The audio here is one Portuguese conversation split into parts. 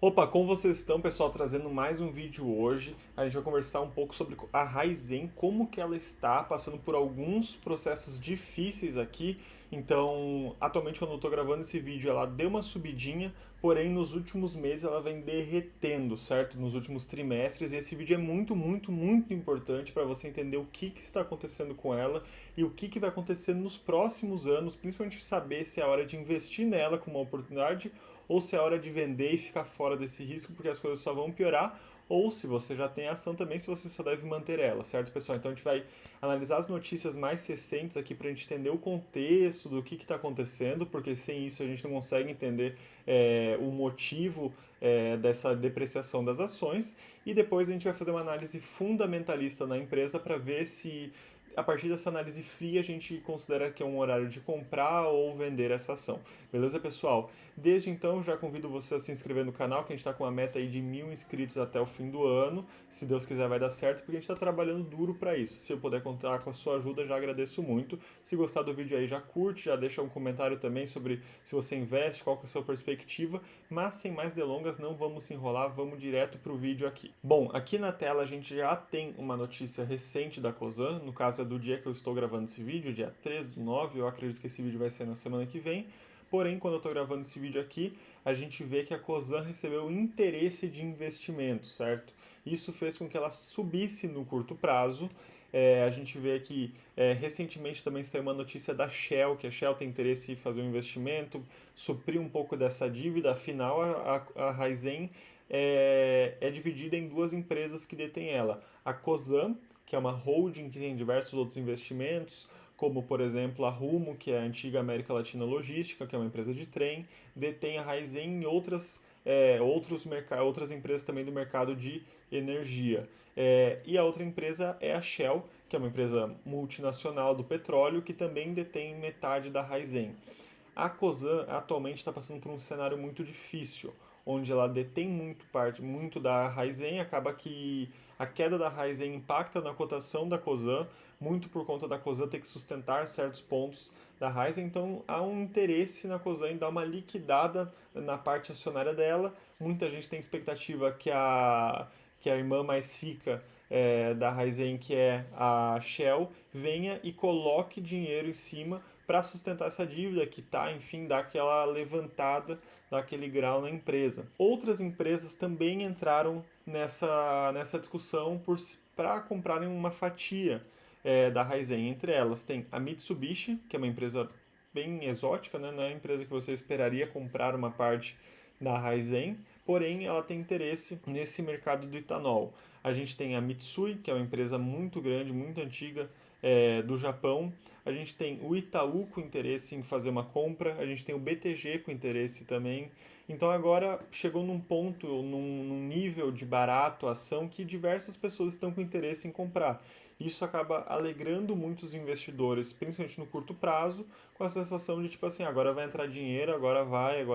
Opa, como vocês estão, pessoal? Trazendo mais um vídeo hoje. A gente vai conversar um pouco sobre a Raizen, como que ela está passando por alguns processos difíceis aqui. Então, atualmente quando eu estou gravando esse vídeo, ela deu uma subidinha, porém nos últimos meses ela vem derretendo, certo? Nos últimos trimestres. E esse vídeo é muito importante para você entender o que está acontecendo com ela e o que vai acontecer nos próximos anos, principalmente saber se é a hora de investir nela como uma oportunidade ou se é hora de vender e ficar fora desse risco, porque as coisas só vão piorar, ou se você já tem ação também, se você só deve manter ela, certo, pessoal? Então a gente vai analisar as notícias mais recentes aqui para a gente entender o contexto do que está acontecendo, porque sem isso a gente não consegue entender o motivo dessa depreciação das ações, e depois a gente vai fazer uma análise fundamentalista na empresa para ver se a partir dessa análise fria, a gente considera que é um horário de comprar ou vender essa ação. Beleza, pessoal? Desde então, já convido você a se inscrever no canal, que a gente está com uma meta aí de 1.000 inscritos até o fim do ano. Se Deus quiser, vai dar certo, porque a gente está trabalhando duro para isso. Se eu puder contar com a sua ajuda, já agradeço muito. Se gostar do vídeo aí, já curte, já deixa um comentário também sobre se você investe, qual que é a sua perspectiva. Mas sem mais delongas, não vamos se enrolar, vamos direto para o vídeo aqui. Bom, aqui na tela a gente já tem uma notícia recente da Cosan, no caso é do dia que eu estou gravando esse vídeo, dia 13/9, eu acredito que esse vídeo vai sair na semana que vem. Porém, quando eu estou gravando esse vídeo aqui, a gente vê que a Cosan recebeu interesse de investimento, certo? Isso fez com que ela subisse no curto prazo. A gente vê que recentemente também saiu uma notícia da Shell, que a Shell tem interesse em fazer um investimento, suprir um pouco dessa dívida. Afinal, a Raizen é dividida em duas empresas que detêm ela. A Cosan, que é uma holding que tem diversos outros investimentos, como por exemplo a Rumo, que é a antiga América Latina Logística, que é uma empresa de trem, detém a Raizen e outras empresas também do mercado de energia. E a outra empresa é a Shell, que é uma empresa multinacional do petróleo, que também detém metade da Raizen. A Cosan atualmente está passando por um cenário muito difícil, onde ela detém muito da Raizen, acaba que a queda da Raizen impacta na cotação da Cosan, muito por conta da Cosan ter que sustentar certos pontos da Raizen, então há um interesse na Cosan em dar uma liquidada na parte acionária dela. Muita gente tem expectativa que a irmã mais rica da Raizen, que é a Shell, venha e coloque dinheiro em cima para sustentar essa dívida que está, enfim, dar aquela levantada, daquele grau na empresa. Outras empresas também entraram nessa discussão para comprarem uma fatia da Raizen. Entre elas tem a Mitsubishi, que é uma empresa bem exótica, né? Não é a empresa que você esperaria comprar uma parte da Raizen, porém ela tem interesse nesse mercado do etanol. A gente tem a Mitsui, que é uma empresa muito grande, muito antiga, do Japão. A gente tem o Itaú com interesse em fazer uma compra, a gente tem o BTG com interesse também. Então agora chegou num ponto, num nível de barato a ação que diversas pessoas estão com interesse em comprar. Isso acaba alegrando muitos investidores, principalmente no curto prazo, com a sensação de tipo assim, agora vai entrar dinheiro, agora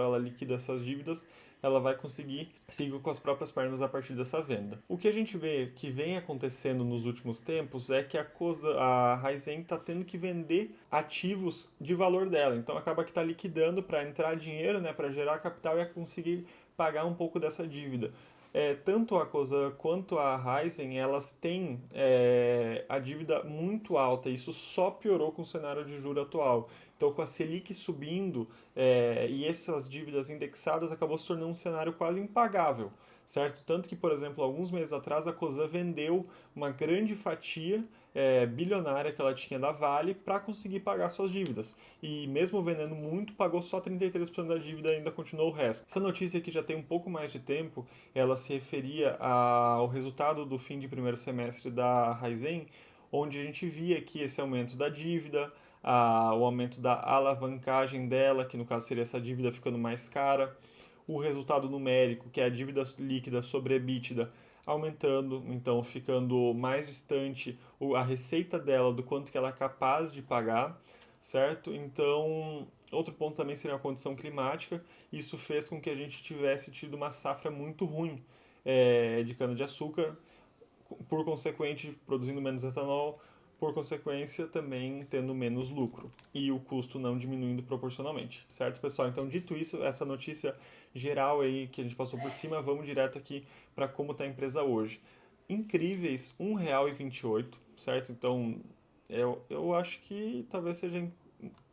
ela liquida essas dívidas, ela vai conseguir seguir com as próprias pernas a partir dessa venda. O que a gente vê que vem acontecendo nos últimos tempos é que a Raizen está tendo que vender ativos de valor dela, então acaba que está liquidando para entrar dinheiro, né, para gerar capital e conseguir pagar um pouco dessa dívida. Tanto a Cosan quanto a Raizen, elas têm a dívida muito alta. Isso só piorou com o cenário de juro atual. Então, com a Selic subindo e essas dívidas indexadas, acabou se tornando um cenário quase impagável, certo? Tanto que, por exemplo, alguns meses atrás, a Cosan vendeu uma grande fatia bilionária que ela tinha da Vale para conseguir pagar suas dívidas. E mesmo vendendo muito, pagou só 33% da dívida e ainda continuou o resto. Essa notícia aqui já tem um pouco mais de tempo, ela se referia ao resultado do fim de primeiro semestre da Raizen, onde a gente via que esse aumento da dívida, o aumento da alavancagem dela, que no caso seria essa dívida ficando mais cara, o resultado numérico, que é a dívida líquida sobre a EBITDA, aumentando, então ficando mais distante a receita dela do quanto que ela é capaz de pagar, certo? Então, outro ponto também seria a condição climática. Isso fez com que a gente tivesse tido uma safra muito ruim de cana-de-açúcar, por consequente, produzindo menos etanol, por consequência, também tendo menos lucro e o custo não diminuindo proporcionalmente, certo, pessoal? Então, dito isso, essa notícia geral aí que a gente passou por cima, vamos direto aqui para como está a empresa hoje. Incríveis R$ 1,28, certo? Então, eu acho que talvez seja,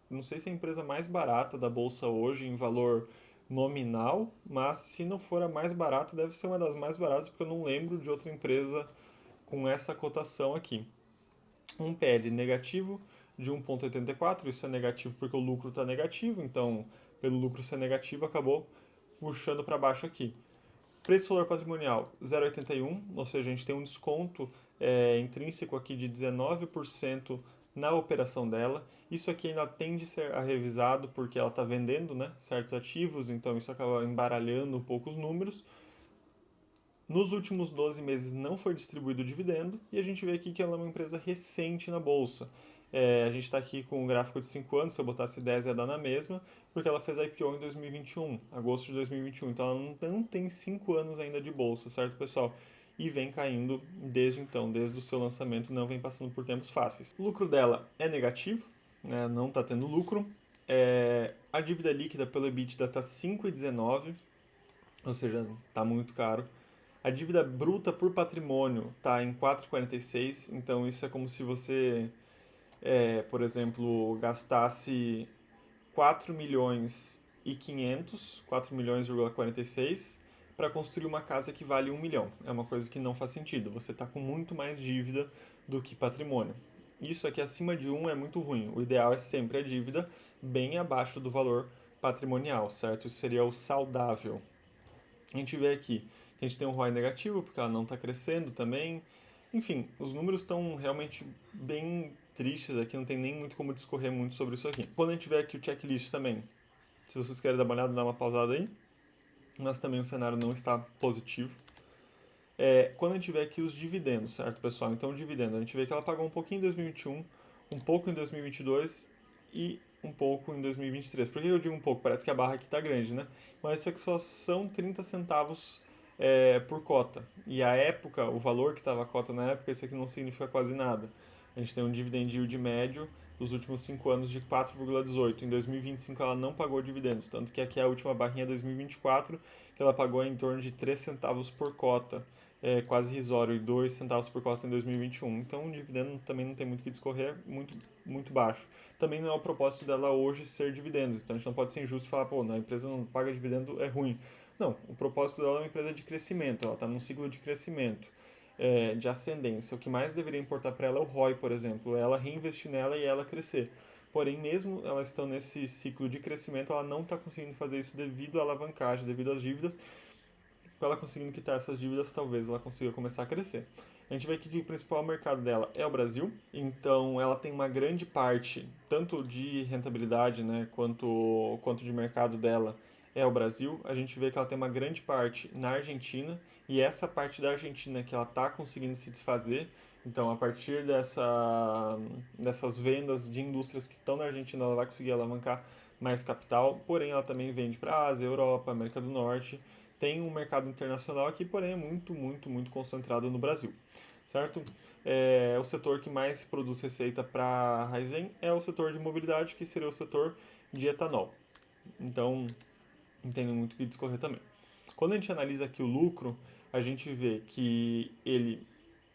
não sei se é a empresa mais barata da bolsa hoje em valor nominal, mas se não for a mais barata, deve ser uma das mais baratas, porque eu não lembro de outra empresa com essa cotação aqui. Um PL negativo de 1,84, isso é negativo porque o lucro está negativo, então, pelo lucro ser negativo, acabou puxando para baixo aqui. Preço valor patrimonial 0,81, ou seja, a gente tem um desconto intrínseco aqui de 19% na operação dela. Isso aqui ainda tende a ser revisado porque ela está vendendo, né, certos ativos, então isso acaba embaralhando um pouco os números. Nos últimos 12 meses não foi distribuído o dividendo e a gente vê aqui que ela é uma empresa recente na bolsa. A gente está aqui com um gráfico de 5 anos, se eu botasse 10 ia dar na mesma, porque ela fez a IPO em 2021, agosto de 2021. Então ela não tem 5 anos ainda de bolsa, certo, pessoal? E vem caindo desde então, desde o seu lançamento, não vem passando por tempos fáceis. O lucro dela é negativo, né, não está tendo lucro. A dívida líquida pelo EBITDA está 5,19, ou seja, está muito caro. A dívida bruta por patrimônio está em 4,46, então isso é como se você, por exemplo, gastasse 4 milhões e 500, 4 milhões,46 para construir uma casa que vale 1 milhão. É uma coisa que não faz sentido. Você está com muito mais dívida do que patrimônio. Isso aqui acima de 1 é muito ruim. O ideal é sempre a dívida bem abaixo do valor patrimonial, certo? Isso seria o saudável. A gente vê aqui que a gente tem um ROI negativo, porque ela não está crescendo também. Enfim, os números estão realmente bem tristes aqui, não tem nem muito como discorrer muito sobre isso aqui. Quando a gente vê aqui o checklist também, se vocês querem dar uma olhada, dá uma pausada aí, mas também o cenário não está positivo. Quando a gente vê aqui os dividendos, certo, pessoal? Então, o dividendo, a gente vê que ela pagou um pouquinho em 2021, um pouco em 2022 e um pouco em 2023. Por que eu digo um pouco? Parece que a barra aqui está grande, né? Mas isso aqui só são 30 centavos por cota. E a época, o valor que estava a cota na época, isso aqui não significa quase nada. A gente tem um dividend yield médio dos últimos 5 anos de 4,18. Em 2025 ela não pagou dividendos, tanto que aqui é a última barrinha 2024, que ela pagou em torno de 3 centavos por cota, quase irrisório, e 2 centavos por cota em 2021. Então o dividendo também não tem muito o que discorrer, muito, muito baixo. Também não é o propósito dela hoje ser dividendos, então a gente não pode ser injusto e falar, pô, a empresa não paga dividendo, é ruim. Não, o propósito dela é uma empresa de crescimento, ela está num ciclo de crescimento, de ascendência. O que mais deveria importar para ela é o ROI, por exemplo, ela reinvestir nela e ela crescer. Porém, mesmo ela estando nesse ciclo de crescimento, ela não está conseguindo fazer isso devido à alavancagem, devido às dívidas. Com ela conseguindo quitar essas dívidas, talvez ela consiga começar a crescer. A gente vê aqui que o principal mercado dela é o Brasil, então ela tem uma grande parte, tanto de rentabilidade, né, quanto de mercado dela, é o Brasil. A gente vê que ela tem uma grande parte na Argentina, e essa parte da Argentina que ela está conseguindo se desfazer. Então, a partir dessas vendas de indústrias que estão na Argentina, ela vai conseguir alavancar mais capital, porém ela também vende para a Ásia, Europa, América do Norte. Tem um mercado internacional aqui, porém é muito, muito, muito concentrado no Brasil, certo? O setor que mais produz receita para a Raizen é o setor de mobilidade, que seria o setor de etanol. Então, não tem muito o que discorrer também. Quando a gente analisa aqui o lucro, a gente vê que ele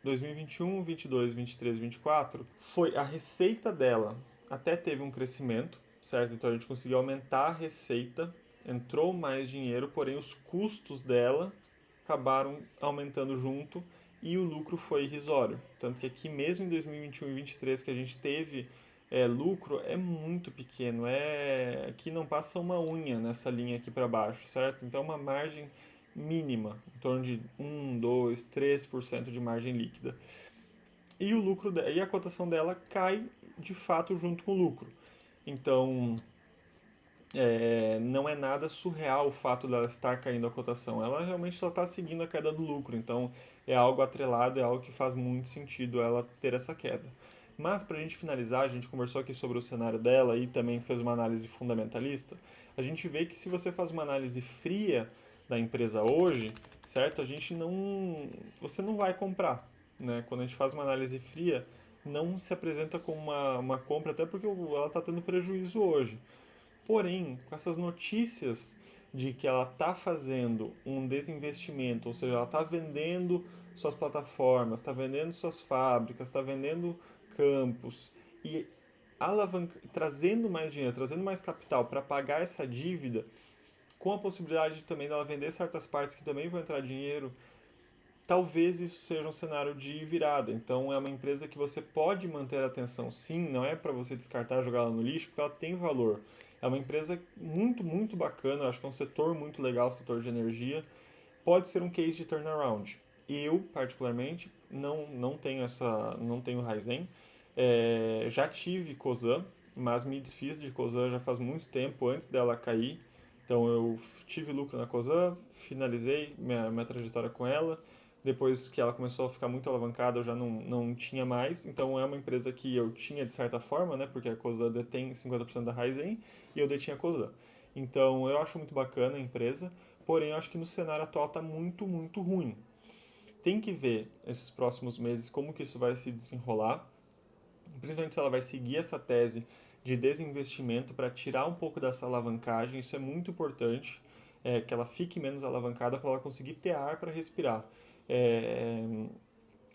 2021, 22, 23, 24 foi a receita dela até teve um crescimento, certo? Então a gente conseguiu aumentar a receita, entrou mais dinheiro, porém os custos dela acabaram aumentando junto e o lucro foi irrisório. Tanto que aqui mesmo em 2021 e 2023 que a gente teve lucro é muito pequeno, aqui não passa uma unha nessa linha aqui para baixo, certo? Então é uma margem mínima, em torno de 1, 2, 3% de margem líquida. E o lucro e a cotação dela cai de fato junto com o lucro. Então, não é nada surreal o fato dela estar caindo a cotação. Ela realmente só está seguindo a queda do lucro. Então, é algo atrelado, é algo que faz muito sentido ela ter essa queda. Mas, para a gente finalizar, a gente conversou aqui sobre o cenário dela e também fez uma análise fundamentalista. A gente vê que se você faz uma análise fria da empresa hoje, certo? Você não vai comprar, né? Quando a gente faz uma análise fria, não se apresenta como uma compra, até porque ela está tendo prejuízo hoje. Porém, com essas notícias de que ela está fazendo um desinvestimento, ou seja, ela está vendendo suas plataformas, está vendendo suas fábricas, está vendendo campos e trazendo mais dinheiro, trazendo mais capital para pagar essa dívida, com a possibilidade também dela vender certas partes que também vão entrar dinheiro, talvez isso seja um cenário de virada. Então é uma empresa que você pode manter a atenção, sim, não é para você descartar, jogar ela no lixo, porque ela tem valor. É uma empresa muito, muito bacana, acho que é um setor muito legal, o setor de energia. Pode ser um case de turnaround. Eu, particularmente, não tenho Ryzen. Já tive Cosan, mas me desfiz de Cosan já faz muito tempo, antes dela cair. Então eu tive lucro na Cosan, finalizei minha trajetória com ela. Depois que ela começou a ficar muito alavancada, eu já não tinha mais. Então é uma empresa que eu tinha de certa forma, né? Porque a Cosan detém 50% da Ryzen e eu detinha a Cosan. Então eu acho muito bacana a empresa, porém eu acho que no cenário atual está muito, muito ruim. Tem que ver esses próximos meses como que isso vai se desenrolar, principalmente se ela vai seguir essa tese de desinvestimento para tirar um pouco dessa alavancagem, isso é muito importante, que ela fique menos alavancada para ela conseguir ter ar para respirar. É,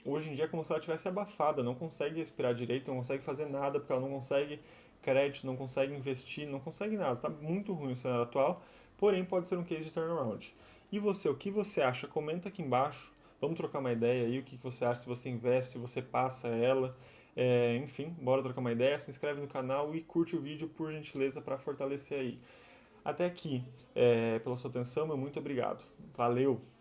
Hoje em dia é como se ela tivesse abafada, não consegue respirar direito, não consegue fazer nada, porque ela não consegue crédito, não consegue investir, não consegue nada. Está muito ruim o cenário atual, porém pode ser um case de turnaround. E você, o que você acha? Comenta aqui embaixo. Vamos trocar uma ideia aí, o que você acha, se você investe, se você passa ela. Enfim, bora trocar uma ideia, se inscreve no canal e curte o vídeo, por gentileza, para fortalecer aí. Até aqui, pela sua atenção, meu muito obrigado. Valeu!